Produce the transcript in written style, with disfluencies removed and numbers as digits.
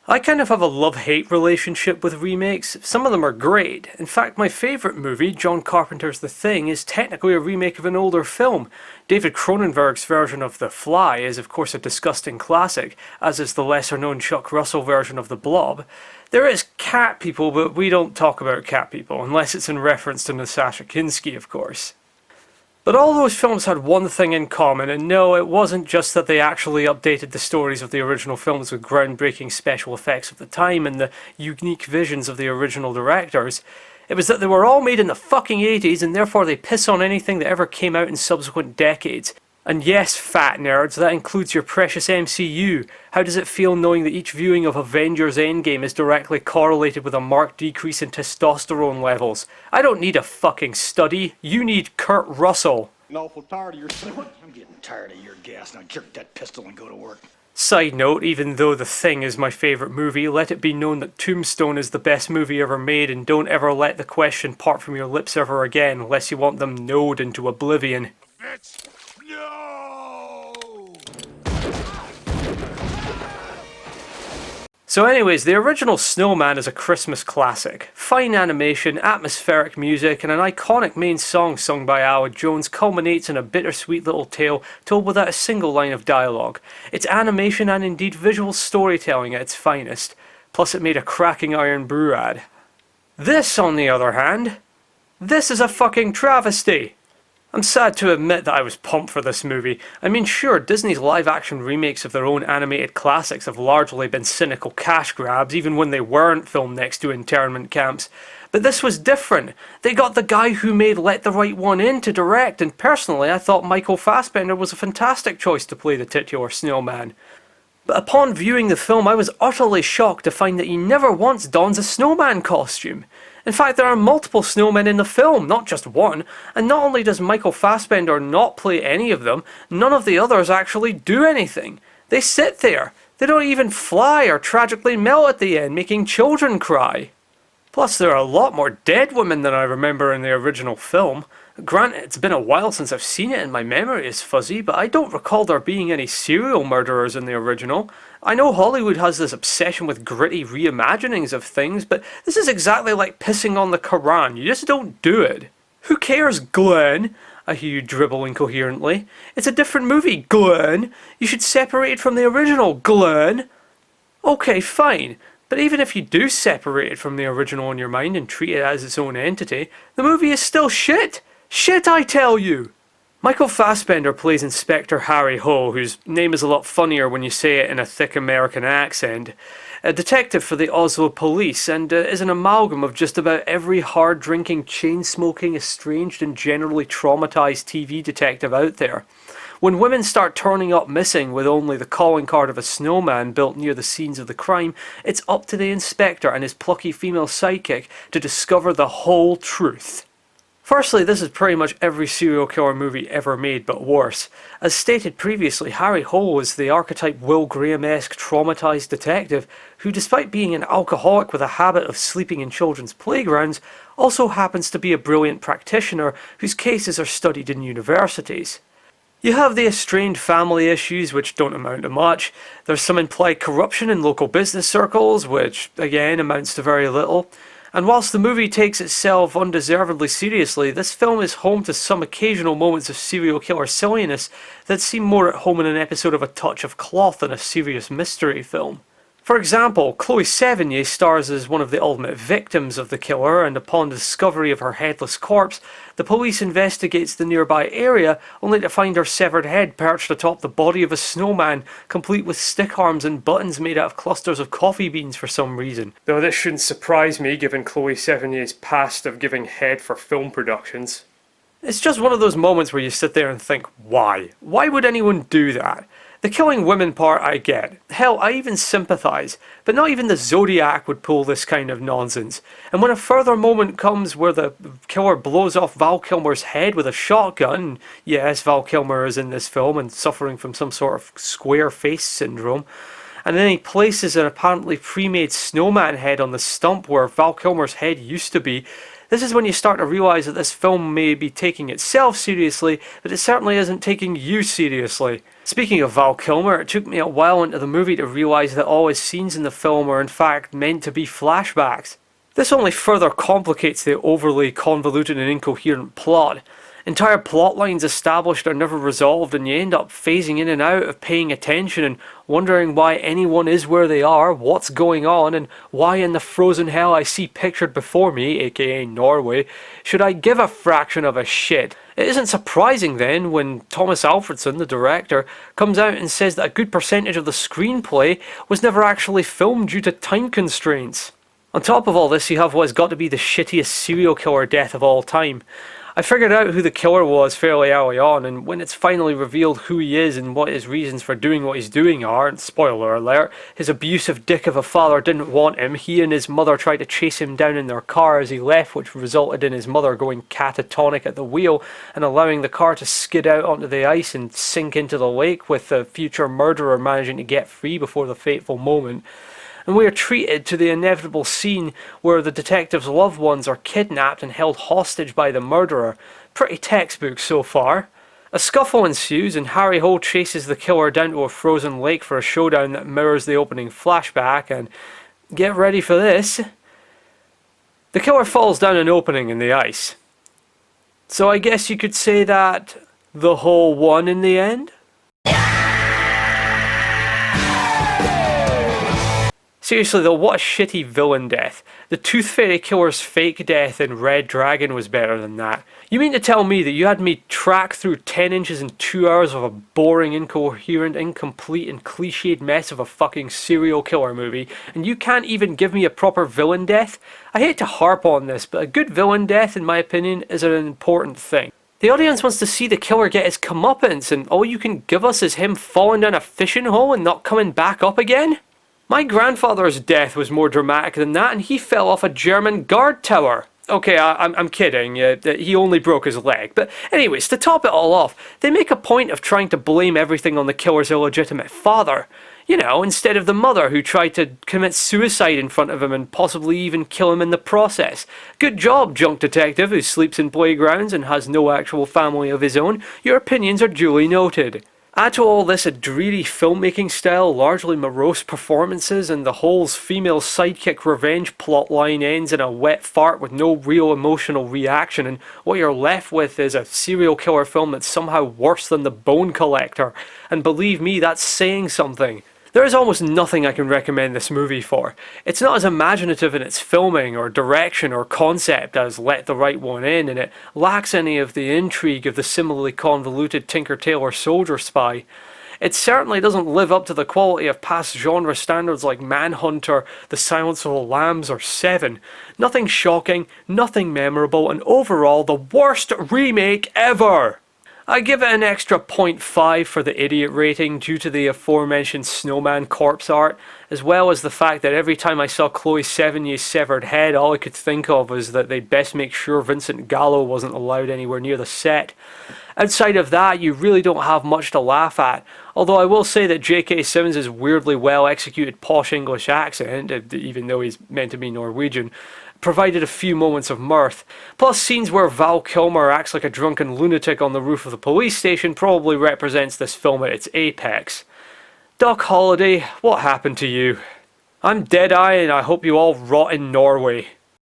I kind of have a love-hate relationship with remakes. Some of them are great. In fact, my favourite movie, John Carpenter's The Thing, is technically a remake of an older film. David Cronenberg's version of The Fly is of course a disgusting classic, as is the lesser-known Chuck Russell version of The Blob. There is cat people, but we don't talk about cat people, unless it's in reference to Natasha Kinski, of course. But all those films had one thing in common, and no, it wasn't just that they actually updated the stories of the original films with groundbreaking special effects of the time and the unique visions of the original directors. It was that they were all made in the fucking 80s, and therefore they piss on anything that ever came out in subsequent decades. And yes, fat nerds, that includes your precious MCU. How does it feel knowing that each viewing of Avengers Endgame is directly correlated with a marked decrease in testosterone levels? I don't need a fucking study. You need Kurt Russell. I'm awful tired of your snoot. I'm getting tired of your gas. Now jerk that pistol and go to work. Side note, even though The Thing is my favourite movie, let it be known that Tombstone is the best movie ever made, and don't ever let the question part from your lips ever again, unless you want them node into oblivion. Bitch! No! So anyways, the original Snowman is a Christmas classic. Fine animation, atmospheric music, and an iconic main song sung by Howard Jones culminates in a bittersweet little tale told without a single line of dialogue. It's animation and indeed visual storytelling at its finest. Plus it made a cracking Iron Brew ad. This, on the other hand, this is a fucking travesty. I'm sad to admit that I was pumped for this movie. I mean, sure, Disney's live-action remakes of their own animated classics have largely been cynical cash grabs, even when they weren't filmed next to internment camps. But this was different. They got the guy who made Let the Right One In to direct, and personally I thought Michael Fassbender was a fantastic choice to play the titular Snowman. But upon viewing the film, I was utterly shocked to find that he never once dons a snowman costume. In fact, there are multiple snowmen in the film, not just one, and not only does Michael Fassbender not play any of them, none of the others actually do anything. They sit there. They don't even fly or tragically melt at the end, making children cry. Plus, there are a lot more dead women than I remember in the original film. Granted, it's been a while since I've seen it and my memory is fuzzy, but I don't recall there being any serial murderers in the original. I know Hollywood has this obsession with gritty reimaginings of things, but this is exactly like pissing on the Quran. You just don't do it. Who cares, Glenn? I hear you dribble incoherently. It's a different movie, Glenn. You should separate it from the original, Glenn. Okay, fine. But even if you do separate it from the original in your mind and treat it as its own entity, the movie is still shit. Shit, I tell you! Michael Fassbender plays Inspector Harry Ho, whose name is a lot funnier when you say it in a thick American accent, a detective for the Oslo police, and is an amalgam of just about every hard-drinking, chain-smoking, estranged and generally traumatized TV detective out there. When women start turning up missing with only the calling card of a snowman built near the scenes of the crime, it's up to the inspector and his plucky female sidekick to discover the whole truth. Firstly, this is pretty much every serial killer movie ever made, but worse. As stated previously, Harry Hole is the archetype Will Graham-esque traumatized detective who, despite being an alcoholic with a habit of sleeping in children's playgrounds, also happens to be a brilliant practitioner whose cases are studied in universities. You have the estranged family issues, which don't amount to much. There's some implied corruption in local business circles, which, again, amounts to very little. And whilst the movie takes itself undeservedly seriously, this film is home to some occasional moments of serial killer silliness that seem more at home in an episode of A Touch of Cloth than a serious mystery film. For example, Chloe Sevigny stars as one of the ultimate victims of the killer, and upon the discovery of her headless corpse, the police investigates the nearby area only to find her severed head perched atop the body of a snowman, complete with stick arms and buttons made out of clusters of coffee beans for some reason. Though this shouldn't surprise me given Chloe Sevigny's past of giving head for film productions. It's just one of those moments where you sit there and think, why? Why would anyone do that? The killing women part I get. Hell, I even sympathise. But not even the Zodiac would pull this kind of nonsense. And when a further moment comes where the killer blows off Val Kilmer's head with a shotgun, and yes, Val Kilmer is in this film and suffering from some sort of square face syndrome, and then he places an apparently pre-made snowman head on the stump where Val Kilmer's head used to be, This is when you start to realise that this film may be taking itself seriously, but it certainly isn't taking you seriously. Speaking of Val Kilmer, it took me a while into the movie to realise that all his scenes in the film are in fact meant to be flashbacks. This only further complicates the overly convoluted and incoherent plot. Entire plot lines established are never resolved, and you end up phasing in and out of paying attention and wondering why anyone is where they are, what's going on, and why in the frozen hell I see pictured before me, aka Norway, should I give a fraction of a shit. It isn't surprising then when Thomas Alfredson, the director, comes out and says that a good percentage of the screenplay was never actually filmed due to time constraints. On top of all this, you have what has got to be the shittiest serial killer death of all time. I figured out who the killer was fairly early on, and when it's finally revealed who he is and what his reasons for doing what he's doing are, and spoiler alert, his abusive dick of a father didn't want him, he and his mother tried to chase him down in their car as he left, which resulted in his mother going catatonic at the wheel and allowing the car to skid out onto the ice and sink into the lake, with the future murderer managing to get free before the fateful moment. And we are treated to the inevitable scene where the detective's loved ones are kidnapped and held hostage by the murderer. Pretty textbook so far. A scuffle ensues and Harry Hole chases the killer down to a frozen lake for a showdown that mirrors the opening flashback, and get ready for this. The killer falls down an opening in the ice. So I guess you could say that the Hole won in the end? Seriously though, what a shitty villain death. The Tooth Fairy killer's fake death in Red Dragon was better than that. You mean to tell me that you had me track through 10 inches in 2 hours of a boring, incoherent, incomplete and cliched mess of a fucking serial killer movie, and you can't even give me a proper villain death? I hate to harp on this, but a good villain death, in my opinion, is an important thing. The audience wants to see the killer get his comeuppance, and all you can give us is him falling down a fishing hole and not coming back up again? My grandfather's death was more dramatic than that, and he fell off a German guard tower. Okay, I'm kidding, he only broke his leg. But anyways, to top it all off, they make a point of trying to blame everything on the killer's illegitimate father. You know, instead of the mother who tried to commit suicide in front of him and possibly even kill him in the process. Good job, junk detective who sleeps in playgrounds and has no actual family of his own. Your opinions are duly noted. Add to all this a dreary filmmaking style, largely morose performances, and the Hole's female sidekick revenge plotline ends in a wet fart with no real emotional reaction, and what you're left with is a serial killer film that's somehow worse than The Bone Collector. And believe me, that's saying something. There is almost nothing I can recommend this movie for. It's not as imaginative in its filming or direction or concept as Let the Right One In, and it lacks any of the intrigue of the similarly convoluted Tinker Tailor Soldier Spy. It certainly doesn't live up to the quality of past genre standards like Manhunter, The Silence of the Lambs, or Seven. Nothing shocking, nothing memorable, and overall the worst remake ever! I give it an extra 0.5 for the idiot rating due to the aforementioned Snowman corpse art, as well as the fact that every time I saw Chloe Sevigny's severed head, all I could think of was that they'd best make sure Vincent Gallo wasn't allowed anywhere near the set. Outside of that, you really don't have much to laugh at, although I will say that J.K. Simmons' weirdly well executed posh English accent, even though he's meant to be Norwegian, provided a few moments of mirth. Plus, scenes where Val Kilmer acts like a drunken lunatic on the roof of the police station probably represents this film at its apex. Doc Holliday, what happened to you? I'm DeadEye and I hope you all rot in Norway.